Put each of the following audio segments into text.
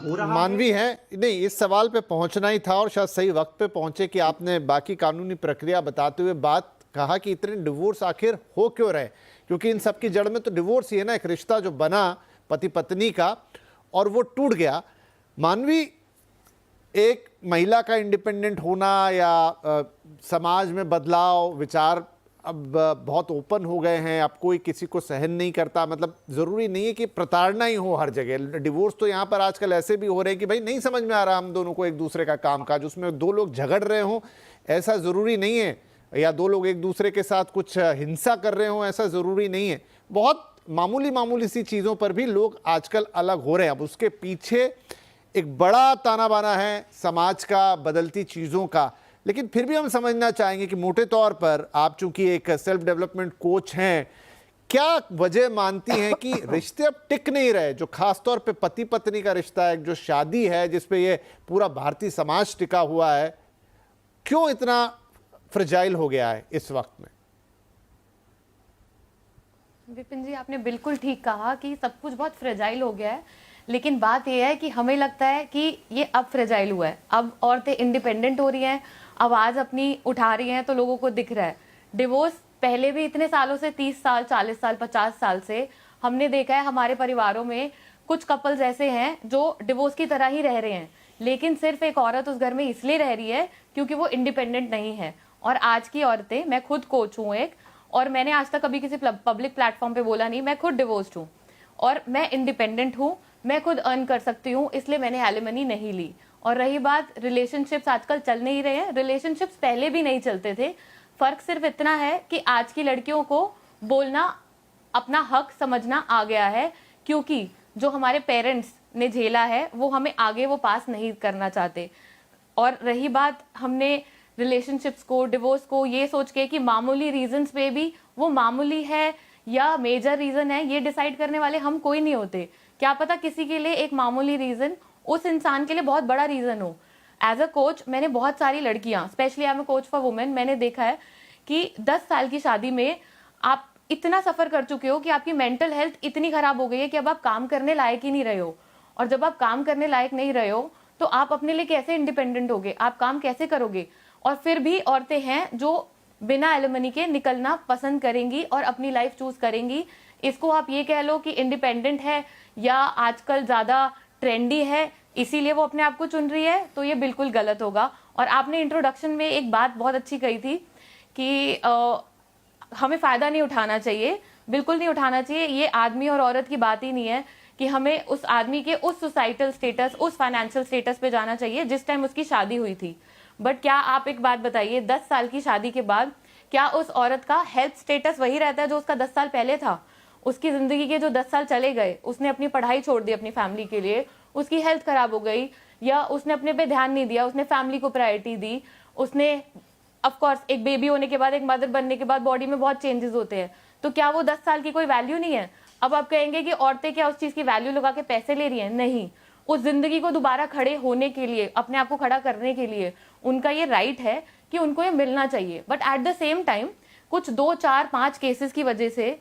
हो रहा मानवी है नहीं, इस सवाल पे पहुंचना ही था और शायद सही वक्त पे पहुंचे कि आपने बाकी कानूनी प्रक्रिया बताते हुए बात कहा कि इतने डिवोर्स आखिर हो क्यों रहे, क्योंकि इन सब की जड़ में तो डिवोर्स ही है ना, एक रिश्ता जो बना पति पत्नी का और वो टूट गया। मानवी, एक महिला का इंडिपेंडेंट होना या समाज में बदलाव, विचार अब बहुत ओपन हो गए हैं, अब कोई किसी को सहन नहीं करता, मतलब ज़रूरी नहीं है कि प्रताड़ना ही हो हर जगह। डिवोर्स तो यहाँ पर आजकल ऐसे भी हो रहे हैं कि भाई नहीं समझ में आ रहा हम दोनों को एक दूसरे का कामकाज, उसमें दो लोग झगड़ रहे हों ऐसा ज़रूरी नहीं है, या दो लोग एक दूसरे के साथ कुछ हिंसा कर रहे हों ऐसा ज़रूरी नहीं है। बहुत मामूली मामूली सी चीज़ों पर भी लोग आजकल अलग हो रहे हैं। अब उसके पीछे एक बड़ा ताना बाना है समाज का, बदलती चीज़ों का। लेकिन फिर भी हम समझना चाहेंगे कि मोटे तौर पर आप चूंकि एक सेल्फ डेवलपमेंट कोच हैं, क्या वजह मानती हैं कि रिश्ते अब टिक नहीं रहे, जो खासतौर पे पति पत्नी का रिश्ता है, जो शादी है जिसपे ये पूरा भारतीय समाज टिका हुआ है, क्यों इतना फ्रेजाइल हो गया है इस वक्त में? विपिन जी, आपने बिल्कुल ठीक कहा कि सब कुछ बहुत फ्रेजाइल हो गया है, लेकिन बात यह है कि हमें लगता है कि ये अब फ्रेजाइल हुआ है। अब औरतें इंडिपेंडेंट हो रही हैं, आवाज़ अपनी उठा रही हैं, तो लोगों को दिख रहा है। डिवोर्स पहले भी इतने सालों से, 30 साल, 40 साल, 50 साल से हमने देखा है हमारे परिवारों में कुछ कपल्स ऐसे हैं जो डिवोर्स की तरह ही रह रहे हैं, लेकिन सिर्फ एक औरत उस घर में इसलिए रह रही है क्योंकि वो इंडिपेंडेंट नहीं है। और आज की औरतें, मैं खुद कोच हूँ एक, और मैंने आज तक कभी किसी पब्लिक प्लेटफॉर्म पे बोला नहीं, मैं खुद डिवोर्स्ड हूँ और मैं इंडिपेंडेंट हूँ, मैं खुद अर्न कर सकती हूँ, इसलिए मैंने एलिमनी नहीं ली। और रही बात रिलेशनशिप्स, आजकल चल नहीं रहे हैं, रिलेशनशिप्स पहले भी नहीं चलते थे। फर्क सिर्फ इतना है कि आज की लड़कियों को बोलना, अपना हक समझना आ गया है, क्योंकि जो हमारे पेरेंट्स ने झेला है वो हमें आगे वो पास नहीं करना चाहते। और रही बात, हमने रिलेशनशिप्स को, डिवोर्स को ये सोच के कि मामूली रीजंस पे भी वो मामूली है या मेजर रीजन है, ये डिसाइड करने वाले हम कोई नहीं होते। क्या पता किसी के लिए एक मामूली रीजन उस इंसान के लिए बहुत बड़ा रीजन हो। एज अ कोच मैंने बहुत सारी लड़कियां, specially I am coach for women, मैंने देखा है कि 10 साल की शादी में आप इतना सफर कर चुके हो कि आपकी मेंटल हेल्थ इतनी खराब हो गई है कि अब आप काम करने लायक ही नहीं रहे हो। और जब आप काम करने लायक नहीं रहे हो तो आप अपने लिए कैसे इंडिपेंडेंट होगे, आप काम कैसे करोगे? और फिर भी औरतें हैं जो बिना एलिमनी के निकलना पसंद करेंगी और अपनी लाइफ चूज करेंगी। इसको आप ये कह लो कि इंडिपेंडेंट है या आजकल ज्यादा ट्रेंडी है इसीलिए वो अपने आप को चुन रही है, तो ये बिल्कुल गलत होगा। और आपने इंट्रोडक्शन में एक बात बहुत अच्छी कही थी कि हमें फायदा नहीं उठाना चाहिए, बिल्कुल नहीं उठाना चाहिए। ये आदमी और औरत की बात ही नहीं है कि हमें उस आदमी के उस सोसाइटल स्टेटस, उस फाइनेंशियल स्टेटस पे जाना चाहिए जिस टाइम उसकी शादी हुई थी। बट क्या आप एक बात बताइए, 10 साल की शादी के बाद क्या उस औरत का हेल्थ स्टेटस वही रहता है जो उसका 10 साल पहले था? उसकी जिंदगी के जो 10 साल चले गए, उसने अपनी पढ़ाई छोड़ दी अपनी फैमिली के लिए, उसकी हेल्थ खराब हो गई, या उसने अपने पे ध्यान नहीं दिया, उसने फैमिली को प्रायोरिटी दी, उसने ऑफ कोर्स एक बेबी होने के बाद, एक मदर बनने के बाद बॉडी में बहुत चेंजेस होते हैं, तो क्या वो 10 साल की कोई वैल्यू नहीं है? अब आप कहेंगे कि औरतें क्या उस चीज की वैल्यू लगा के पैसे ले रही हैं? नहीं, उस जिंदगी को दोबारा खड़े होने के लिए, अपने आप को खड़ा करने के लिए उनका ये राइट है कि उनको ये मिलना चाहिए। But at the same time कुछ 2, 4, 5 केसेस की वजह से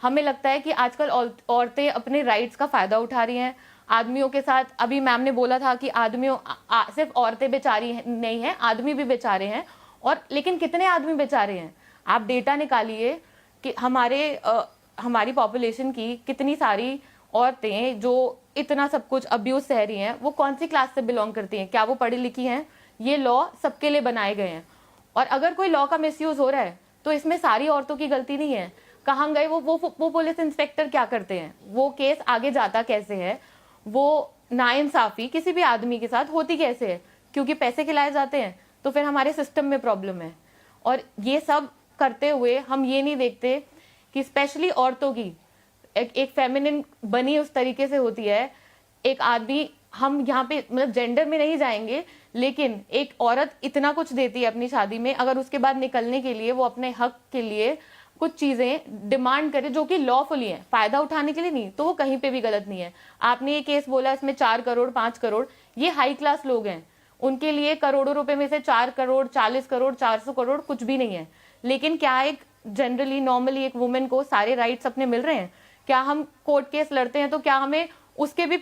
हमें लगता है कि आजकल औरतें अपने राइट्स का फायदा उठा रही हैं आदमियों के साथ। अभी मैम ने बोला था कि आदमियों, सिर्फ औरतें बेचारी नहीं हैं, आदमी भी बेचारे हैं। और लेकिन कितने आदमी बेचारे हैं? आप डेटा निकालिए कि हमारी पॉपुलेशन की कितनी सारी औरतें जो इतना सब कुछ अब्यूज सह रही हैं, वो कौन सी क्लास से बिलोंग करती हैं? क्या वो पढ़ी लिखी हैं? ये लॉ सबके लिए बनाए गए हैं, और अगर कोई लॉ का मिसयूज हो रहा है तो इसमें सारी औरतों की गलती नहीं है। कहाँ गए वो पुलिस इंस्पेक्टर क्या करते हैं? वो केस आगे जाता कैसे है? वो नाइंसाफी किसी भी आदमी के साथ होती कैसे है? क्योंकि पैसे खिलाए जाते हैं। तो फिर हमारे सिस्टम में प्रॉब्लम है। और ये सब करते हुए हम ये नहीं देखते कि स्पेशली औरतों की एक फेमिनिन बनी उस तरीके से होती है। एक आदमी, हम यहाँ पे मतलब जेंडर में नहीं जाएंगे, लेकिन एक औरत इतना कुछ देती है अपनी शादी में, अगर उसके बाद निकलने के लिए वो अपने हक के लिए कुछ चीजें डिमांड करे जो कि लॉफुली है, फायदा उठाने के लिए नहीं, तो वो कहीं पे भी गलत नहीं है। आपने ये केस बोला इसमें 4 करोड़ 5 करोड़, ये हाई क्लास लोग हैं, उनके लिए करोड़ों रुपए में से 4 करोड़ 40 करोड़ 400 करोड़ कुछ भी नहीं है। लेकिन क्या एक जनरली नॉर्मली एक वुमेन को सारे राइट्स अपने मिल रहे हैं? क्या हम कोर्ट केस लड़ते हैं तो क्या हमें उसके भी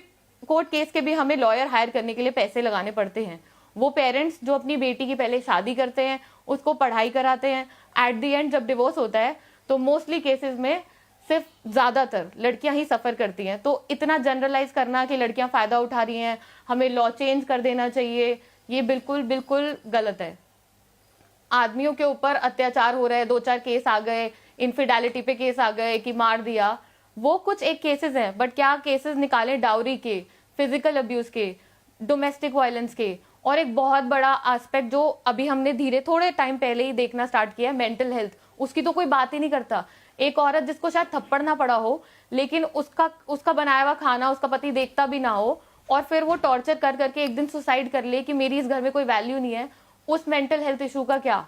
कोर्ट केस के भी हमें लॉयर हायर करने के लिए पैसे लगाने पड़ते हैं। वो पेरेंट्स जो अपनी बेटी की पहले शादी करते हैं, उसको पढ़ाई कराते हैं, एट द एंड जब डिवोर्स होता है तो मोस्टली केसेस में सिर्फ ज्यादातर लड़कियां ही सफर करती हैं। तो इतना जनरलाइज करना कि लड़कियां फायदा उठा रही हैं, हमें लॉ चेंज कर देना चाहिए, ये बिल्कुल बिल्कुल गलत है। आदमियों के ऊपर अत्याचार हो रहा है, 2-4 केस आ गए, इनफिडेलिटी पे केस आ गए कि मार दिया, वो कुछ एक केसेस हैं, बट क्या केसेस निकाले डाउरी के, फिजिकल अब्यूज के, डोमेस्टिक वायलेंस के, और एक बहुत बड़ा एस्पेक्ट जो अभी हमने धीरे थोड़े टाइम पहले ही देखना स्टार्ट किया है, मेंटल हेल्थ। उसकी तो कोई बात ही नहीं करता। एक औरत जिसको शायद थप्पड़ ना पड़ा हो, लेकिन उसका बनाया हुआ खाना उसका पति देखता भी ना हो, और फिर वो टॉर्चर कर करके एक दिन सुसाइड कर ले कि मेरी इस घर में कोई वैल्यू नहीं है, उस मेंटल हेल्थ इशू का क्या?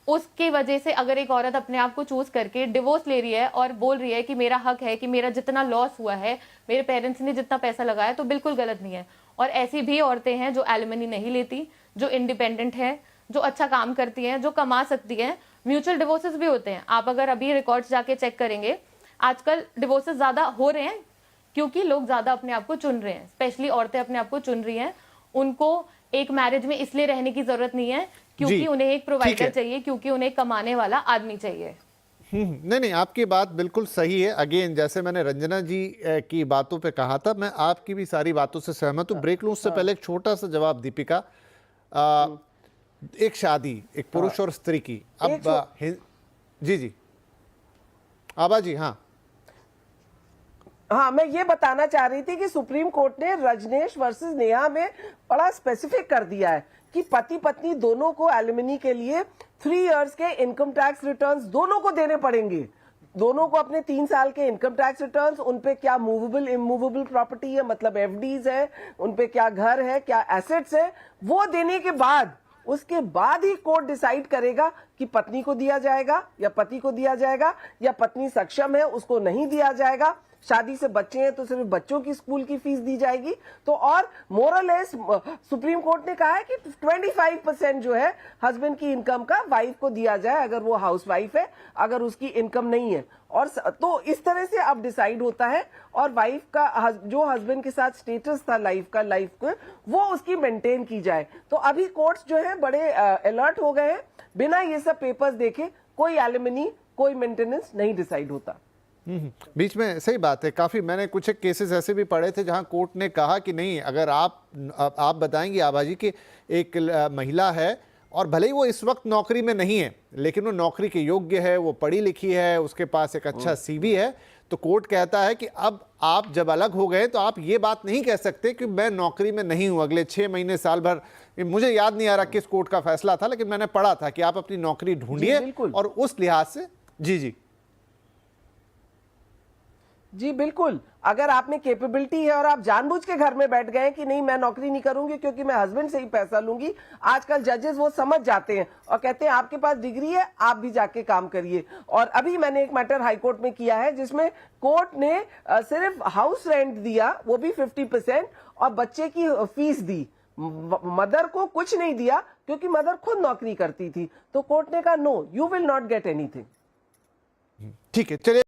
उसकी वजह से अगर एक औरत अपने आप को चूज करके डिवोर्स ले रही है और बोल रही है कि मेरा हक है, कि मेरा जितना लॉस हुआ है, मेरे पेरेंट्स ने जितना पैसा लगाया, तो बिल्कुल गलत नहीं है। और ऐसी भी औरतें हैं जो एलिमनी नहीं लेती, जो इंडिपेंडेंट है, जो अच्छा काम करती हैं, जो कमा सकती हैं। म्यूचुअल डिवोर्सेस भी होते हैं। आप अगर अभी रिकॉर्ड्स जाके चेक करेंगे, आजकल डिवोर्सेस ज्यादा हो रहे हैं क्योंकि लोग ज्यादा अपने आप को चुन रहे हैं, स्पेशली औरतें अपने आप को चुन रही हैं। उनको एक मैरिज में इसलिए रहने की जरूरत नहीं है क्योंकि उन्हें एक प्रोवाइडर चाहिए, क्योंकि उन्हें एक कमाने वाला आदमी चाहिए। नहीं नहीं, आपकी बात बिल्कुल सही है। अगेन, जैसे मैंने रंजना जी की बातों पे कहा था, मैं आपकी भी सारी बातों से सहमत हूँ। ब्रेक लूं उससे पहले एक छोटा सा जवाब दीपिका। एक शादी, एक पुरुष और स्त्री की, अब जी जी आबा जी। हाँ हाँ, मैं ये बताना चाह रही थी कि सुप्रीम कोर्ट ने रजनेश वर्सेस नेहा में बड़ा स्पेसिफिक कर दिया है कि पति पत्नी दोनों को एलिमनी के लिए 3 इयर्स के इनकम टैक्स रिटर्न्स दोनों को देने पड़ेंगे। दोनों को अपने 3 साल के इनकम टैक्स रिटर्न्स, उनपे क्या मूवेबल इमूवेबल प्रॉपर्टी है, मतलब एफडीज है, उनपे क्या घर है, क्या एसेट्स है, वो देने के बाद उसके बाद ही कोर्ट डिसाइड करेगा कि पत्नी को दिया जाएगा या पति को दिया जाएगा, या पत्नी सक्षम है उसको नहीं दिया जाएगा, शादी से बच्चे हैं तो सिर्फ बच्चों की स्कूल की फीस दी जाएगी। तो और मोरलेस सुप्रीम कोर्ट ने कहा है कि 25% जो है हस्बैंड की इनकम का वाइफ को दिया जाए अगर वो हाउस वाइफ है, अगर उसकी इनकम नहीं है। और तो इस तरह से अब डिसाइड होता है, और वाइफ का जो हस्बैंड के साथ स्टेटस था लाइफ को वो उसकी मेंटेन की जाए। तो अभी कोर्ट्स जो है बड़े अलर्ट हो गए हैं, बिना ये सब पेपर्स देखे कोई एलिमनी, कोई मेंटेनेंस नहीं डिसाइड होता। बीच में सही बात है। काफ़ी मैंने कुछ एक केसेस ऐसे भी पढ़े थे जहां कोर्ट ने कहा कि नहीं, अगर आप बताएंगे आबा जी कि एक महिला है और भले ही वो इस वक्त नौकरी में नहीं है, लेकिन वो नौकरी के योग्य है, वो पढ़ी लिखी है, उसके पास एक अच्छा सीवी है, तो कोर्ट कहता है कि अब आप जब अलग हो गए तो आप ये बात नहीं कह सकते कि मैं नौकरी में नहीं हूं अगले 6 महीने साल भर। मुझे याद नहीं आ रहा किस कोर्ट का फैसला था, लेकिन मैंने पढ़ा था कि आप अपनी नौकरी ढूंढिए, और उस लिहाज से जी जी बिल्कुल, अगर आप में कैपेबिलिटी है और आप जानबूझ के घर में बैठ गए कि नहीं मैं नौकरी नहीं करूंगी क्योंकि मैं हस्बैंड से ही पैसा लूंगी, आजकल जजेस वो समझ जाते हैं और कहते हैं आपके पास डिग्री है, आप भी जाके काम करिए। और अभी मैंने एक मैटर हाईकोर्ट में किया है जिसमें कोर्ट ने सिर्फ हाउस रेंट दिया, वो भी 50%, और बच्चे की फीस दी, मदर को कुछ नहीं दिया क्योंकि मदर खुद नौकरी करती थी। तो कोर्ट ने कहा no, you will not get anything. ठीक है, चलिए।